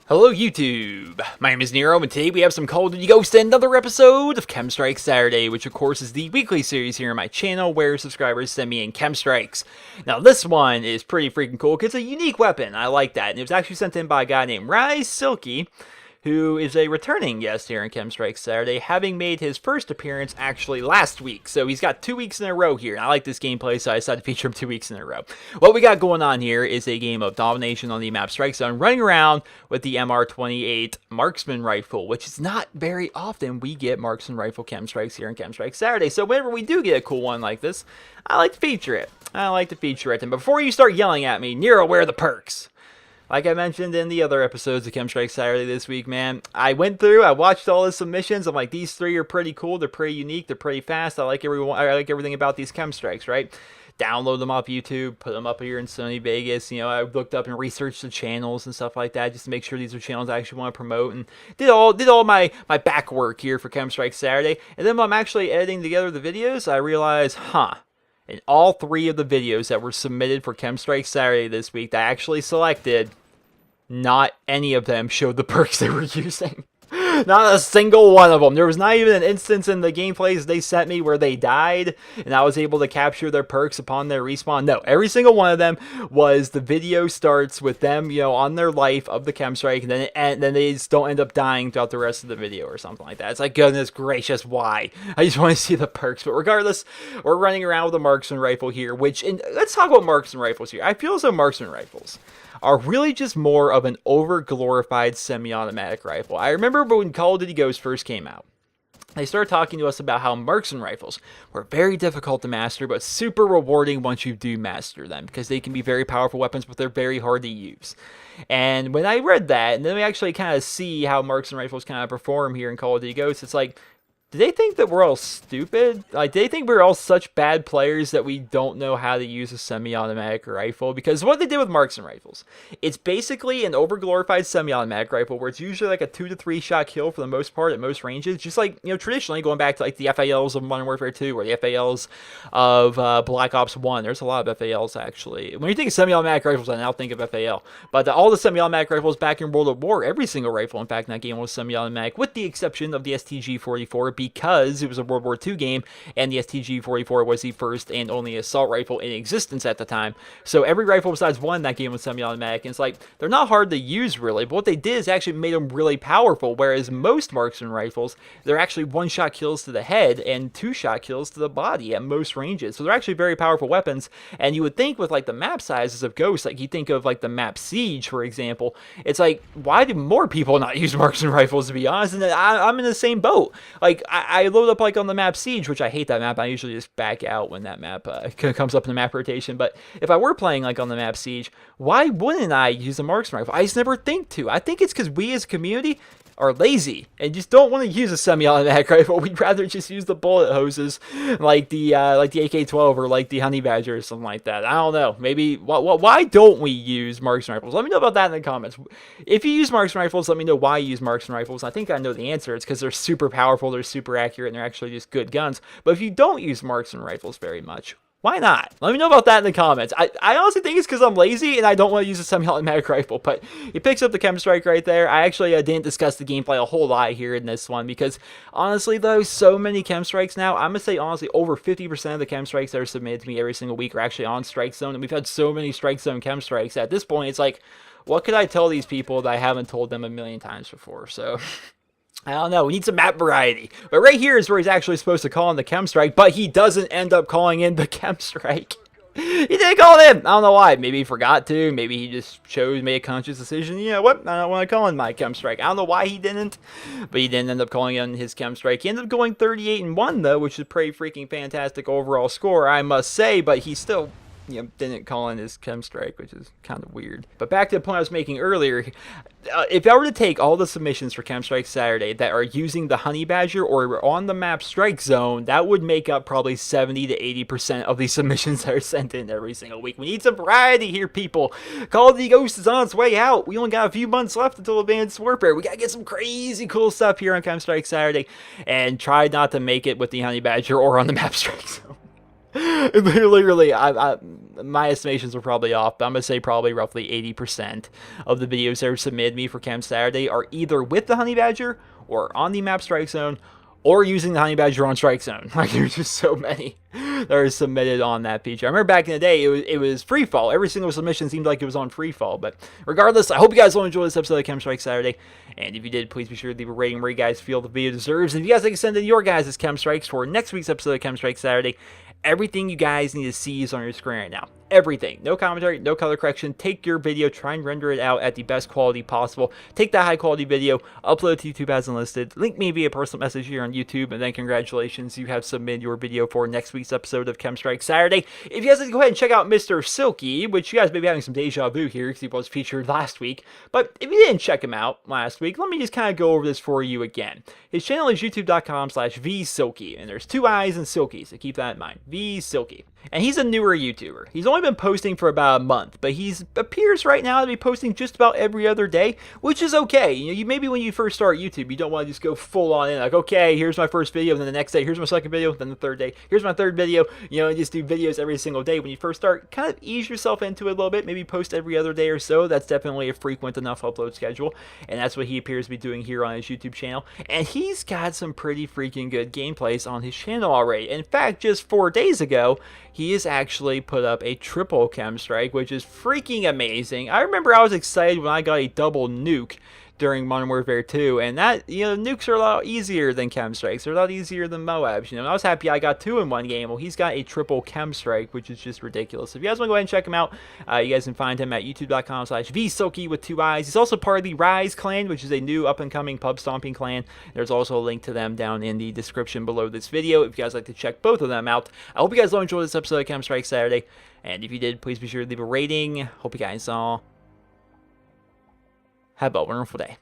Hello YouTube, my name is Nero, and today we have some Call of Duty Ghosts and another episode of KEM Strike Saturday, which of course is the weekly series here on my channel where subscribers send me in KEM Strikes. Now this one is pretty freaking cool because it's a unique weapon, I like that, and it was actually sent in by a guy named Rise Silky, who is a returning guest here in KEM Strike Saturday, having made his first appearance actually last week. So he's got 2 weeks in a row here, and I like this gameplay, so I decided to feature him 2 weeks in a row. What we got going on here is a game of domination on the map Strike Zone, running around with the MR-28 Marksman Rifle, which is not very often we get Marksman Rifle KEM Strikes here in KEM Strike Saturday. So whenever we do get a cool one like this, I like to feature it. And before you start yelling at me, Nero, where are the perks? Like I mentioned in the other episodes of KEM Strike Saturday this week, man, I watched all the submissions. I'm like, these three are pretty cool. They're pretty unique. They're pretty fast. I like everything about these KEM Strikes, right? Download them off YouTube, put them up here in Sony Vegas. You know, I looked up and researched the channels and stuff like that just to make sure these are channels I actually want to promote, and did all my back work here for KEM Strike Saturday. And then when I'm actually editing together the videos, I realized, in all 3 of the videos that were submitted for KEM Strike Saturday this week that I actually selected, not any of them showed the perks they were using. Not a single one of them. There was not even an instance in the gameplays they sent me where they died and I was able to capture their perks upon their respawn. No, every single one of them was the video starts with them, you know, on their life of the KEM Strike, and then they just don't end up dying throughout the rest of the video or something like that. It's like, goodness gracious, why? I just want to see the perks. But regardless, we're running around with a Marksman Rifle here, and let's talk about Marksman Rifles here. I feel as though Marksman Rifles are really just more of an over-glorified semi-automatic rifle. I remember when Call of Duty Ghosts first came out, they started talking to us about how Marksman Rifles were very difficult to master, but super rewarding once you do master them, because they can be very powerful weapons, but they're very hard to use. And when I read that, and then we actually kind of see how Marksman Rifles kind of perform here in Call of Duty Ghosts, it's like, do they think that we're all stupid? Like, do they think we're all such bad players that we don't know how to use a semi-automatic rifle? Because what they did with Marksman Rifles, it's basically an over-glorified semi-automatic rifle where it's usually like a 2 to 3 shot kill for the most part at most ranges. Just like, you know, traditionally going back to like the FALs of Modern Warfare 2 or the FALs of Black Ops 1. There's a lot of FALs actually. When you think of semi-automatic rifles, I now think of FAL. But all the semi-automatic rifles back in World at War, every single rifle in fact in that game was semi-automatic, with the exception of the STG-44, because it was a World War II game, and the STG-44 was the first and only assault rifle in existence at the time. So every rifle besides one in that game was semi-automatic, and it's like, they're not hard to use really, but what they did is actually made them really powerful, whereas most Marksman rifles, they're actually 1-shot kills to the head and 2-shot kills to the body at most ranges. So they're actually very powerful weapons, and you would think with like the map sizes of Ghosts, like you think of like the map Siege, for example, it's like, why do more people not use Marksman rifles, to be honest? And I'm in the same boat. Like, I load up like on the map Siege, which I hate that map. I usually just back out when that map comes up in the map rotation. But if I were playing like on the map Siege, why wouldn't I use a Marksman Rifle? I just never think to. I think it's because we as a community are lazy and just don't want to use a semi-automatic rifle. We'd rather just use the bullet hoses like the AK-12 or like the Honey Badger or something like that. I don't know. Maybe why don't we use Marksman Rifles? Let me know about that in the comments. If you use Marksman Rifles, let me know why you use Marksman Rifles. I think I know the answer. It's because they're super powerful, they're super accurate, and they're actually just good guns. But if you don't use Marksman Rifles very much, why not? Let me know about that in the comments. I honestly think it's because I'm lazy and I don't want to use a semi-automatic rifle, but he picks up the KEM Strike right there. I actually didn't discuss the gameplay a whole lot here in this one because, honestly though, so many KEM Strikes now, I'm going to say honestly over 50% of the KEM Strikes that are submitted to me every single week are actually on Strike Zone, and we've had so many Strike Zone KEM Strikes. At this point, it's like, what could I tell these people that I haven't told them a million times before? So I don't know. We need some map variety. But right here is where he's actually supposed to call in the KEM Strike, but he doesn't end up calling in the KEM Strike. He didn't call it in. I don't know why. Maybe he forgot to. Maybe he just made a conscious decision. You know what? I don't want to call in my KEM Strike. I don't know why he didn't, but he didn't end up calling in his KEM Strike. He ended up going 38-1 though, which is a pretty freaking fantastic overall score, I must say, but he still, you know, didn't call in his KEM Strike, which is kind of weird. But back to the point I was making earlier, if I were to take all the submissions for KEM Strike Saturday that are using the Honey Badger or on the map Strike Zone, that would make up probably 70 to 80% of the submissions that are sent in every single week. We need some variety here, people. Call of Duty Ghosts is on its way out. We only got a few months left until Advanced Warfare. We gotta get some crazy cool stuff here on KEM Strike Saturday, and try not to make it with the Honey Badger or on the map Strike Zone. Literally, my estimations are probably off, but I'm going to say probably roughly 80% of the videos that are submitted me for KEM Saturday are either with the Honey Badger or on the map Strike Zone or using the Honey Badger on Strike Zone. Like, there's just so many that are submitted on that feature. I remember back in the day, it was free fall. Every single submission seemed like it was on free fall. But regardless, I hope you guys will enjoy this episode of KEM Strike Saturday. And if you did, please be sure to leave a rating where you guys feel the video deserves. And if you guys like to send in your guys' KEM Strikes for next week's episode of KEM Strike Saturday, everything you guys need to see is on your screen right now. Everything. No commentary, no color correction. Take your video, try and render it out at the best quality possible. Take that high quality video, upload it to YouTube as enlisted. Link me via personal message here on YouTube, and then congratulations, you have submitted your video for next week's episode of KEM Strike Saturday. If you guys like to go ahead and check out Mr. Silky, which you guys may be having some deja vu here because he was featured last week, but if you didn't check him out last week, let me just kind of go over this for you again. His channel is youtube.com/vsilky, and there's 2 I's in Silky, so keep that in mind. vsilky. And he's a newer YouTuber. He's only been posting for about a month, but he appears right now to be posting just about every other day, which is okay. You know, maybe when you first start YouTube, you don't want to just go full on in, like, okay, here's my first video, then the next day, here's my second video, then the third day, here's my third video, you know, and just do videos every single day. When you first start, kind of ease yourself into it a little bit, maybe post every other day or so. That's definitely a frequent enough upload schedule, and that's what he appears to be doing here on his YouTube channel. And he's got some pretty freaking good gameplays on his channel already. In fact, just 4 days ago, he has actually put up a triple KEM Strike, which is freaking amazing. I remember I was excited when I got a double nuke during Modern Warfare 2, and that, you know, nukes are a lot easier than KEM Strikes. They're a lot easier than Moabs, you know. I was happy I got 2 in one game. Well, he's got a triple KEM Strike, which is just ridiculous. So if you guys want to go ahead and check him out, you guys can find him at youtube.com/vsilky with 2 I's. He's also part of the Rise clan, which is a new up-and-coming pub stomping clan. There's also a link to them down in the description below this video if you guys like to check both of them out. I hope you guys all enjoyed this episode of KEM Strike Saturday, and if you did, please be sure to leave a rating. Hope you guys all have a wonderful day.